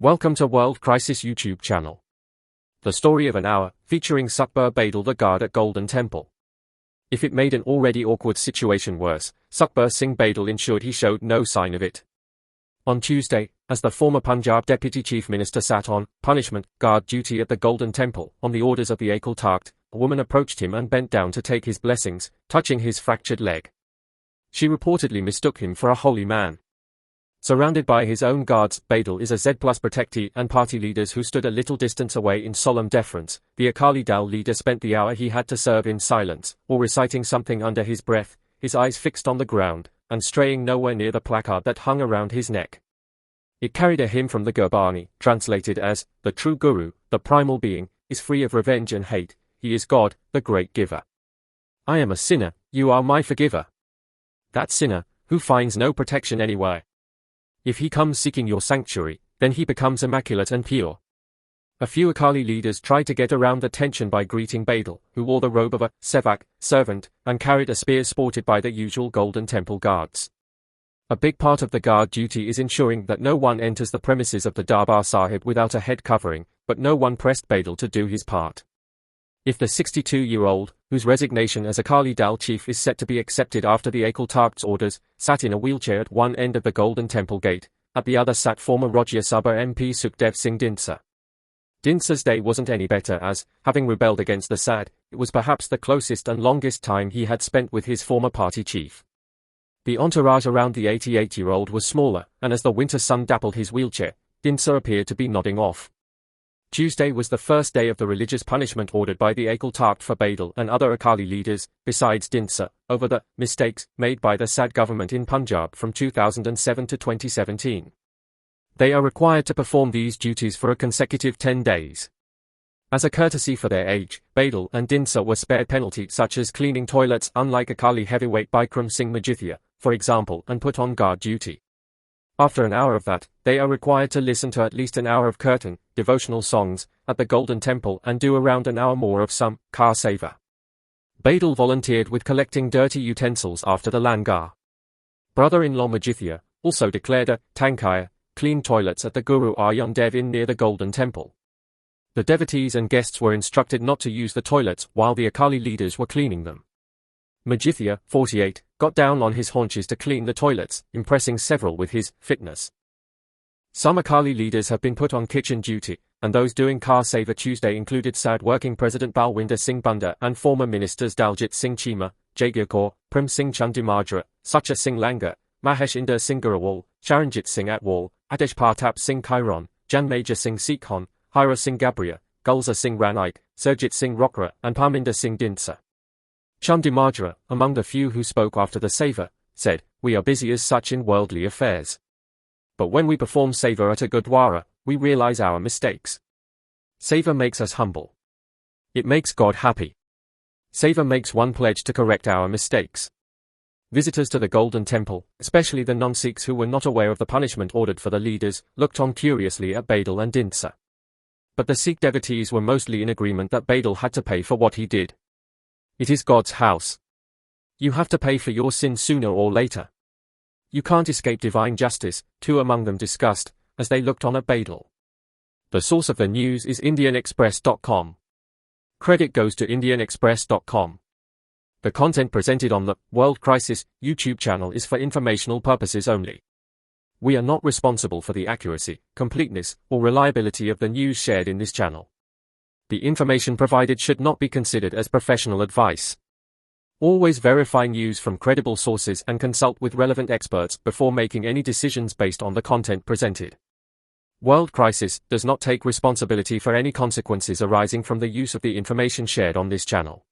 Welcome to World Crisis YouTube channel. The story of an hour, featuring Sukhbir Badal, the guard at Golden Temple. If it made an already awkward situation worse, Sukhbir Singh Badal ensured he showed no sign of it. On Tuesday, as the former Punjab Deputy Chief Minister sat on punishment guard duty at the Golden Temple on the orders of the Akal Takht, a woman approached him and bent down to take his blessings, touching his fractured leg. She reportedly mistook him for a holy man. Surrounded by his own guards, Badal is a Z+ protectee and party leaders who stood a little distance away in solemn deference. The Akali Dal leader spent the hour he had to serve in silence, or reciting something under his breath, his eyes fixed on the ground, and straying nowhere near the placard that hung around his neck. It carried a hymn from the Gurbani, translated as, "The true Guru, the primal being, is free of revenge and hate, he is God, the great giver. I am a sinner, you are my forgiver. That sinner, who finds no protection anywhere. If he comes seeking your sanctuary, then he becomes immaculate and pure." A few Akali leaders tried to get around the tension by greeting Badal, who wore the robe of a sevak, servant, and carried a spear sported by the usual Golden Temple guards. A big part of the guard duty is ensuring that no one enters the premises of the Darbar Sahib without a head covering, but no one pressed Badal to do his part. If the 62-year-old, whose resignation as Akali Dal chief is set to be accepted after the Akal Takht's orders, sat in a wheelchair at one end of the Golden Temple gate, at the other sat former Rajya Sabha MP Sukhbir Singh Badal. Badal's day wasn't any better as, having rebelled against the SAD, it was perhaps the closest and longest time he had spent with his former party chief. The entourage around the 88-year-old was smaller, and as the winter sun dappled his wheelchair, Badal appeared to be nodding off. Tuesday was the first day of the religious punishment ordered by the Akal Takht for Badal and other Akali leaders, besides Badal, over the mistakes made by the SAD government in Punjab from 2007 to 2017. They are required to perform these duties for a consecutive 10 days. As a courtesy for their age, Badal and Badal were spared penalties such as cleaning toilets, unlike Akali heavyweight Bikram Singh Majithia, for example, and put on guard duty. After an hour of that, they are required to listen to at least an hour of kirtan, devotional songs, at the Golden Temple and do around an hour more of some car seva. Badal volunteered with collecting dirty utensils after the langar. Brother-in-law Majithia also declared a tankaya, clean toilets at the Guru Arjan Dev Inn near the Golden Temple. The devotees and guests were instructed not to use the toilets while the Akali leaders were cleaning them. Majithia, 48, got down on his haunches to clean the toilets, impressing several with his fitness. Some Akali leaders have been put on kitchen duty, and those doing car seva Tuesday included SAD working President Balwinder Singh Bunda and former ministers Daljit Singh Chima, Jagiar Kaur, Prem Singh Chandimajra, Sacha Singh Langar, Mahesh Inder Singh Garawal, Charanjit Singh Atwal, Adesh Partap Singh Khairon, Janmajor Singh Sekhon, Hira Singh Gabria, Gulzar Singh Ranaik, Surjit Singh Rokra, and Parminder Singh Dinsa. Chandimajra, among the few who spoke after the seva, said, "We are busy as such in worldly affairs. But when we perform seva at a Gurdwara, we realize our mistakes. Seva makes us humble. It makes God happy. Seva makes one pledge to correct our mistakes." Visitors to the Golden Temple, especially the non-Sikhs who were not aware of the punishment ordered for the leaders, looked on curiously at Badal and Badal. But the Sikh devotees were mostly in agreement that Badal had to pay for what he did. It is God's house. You have to pay for your sin sooner or later. You can't escape divine justice, two among them discussed, as they looked on at Badal. The source of the news is IndianExpress.com. Credit goes to IndianExpress.com. The content presented on the World Crisis YouTube channel is for informational purposes only. We are not responsible for the accuracy, completeness, or reliability of the news shared in this channel. The information provided should not be considered as professional advice. Always verify news from credible sources and consult with relevant experts before making any decisions based on the content presented. World Crisis does not take responsibility for any consequences arising from the use of the information shared on this channel.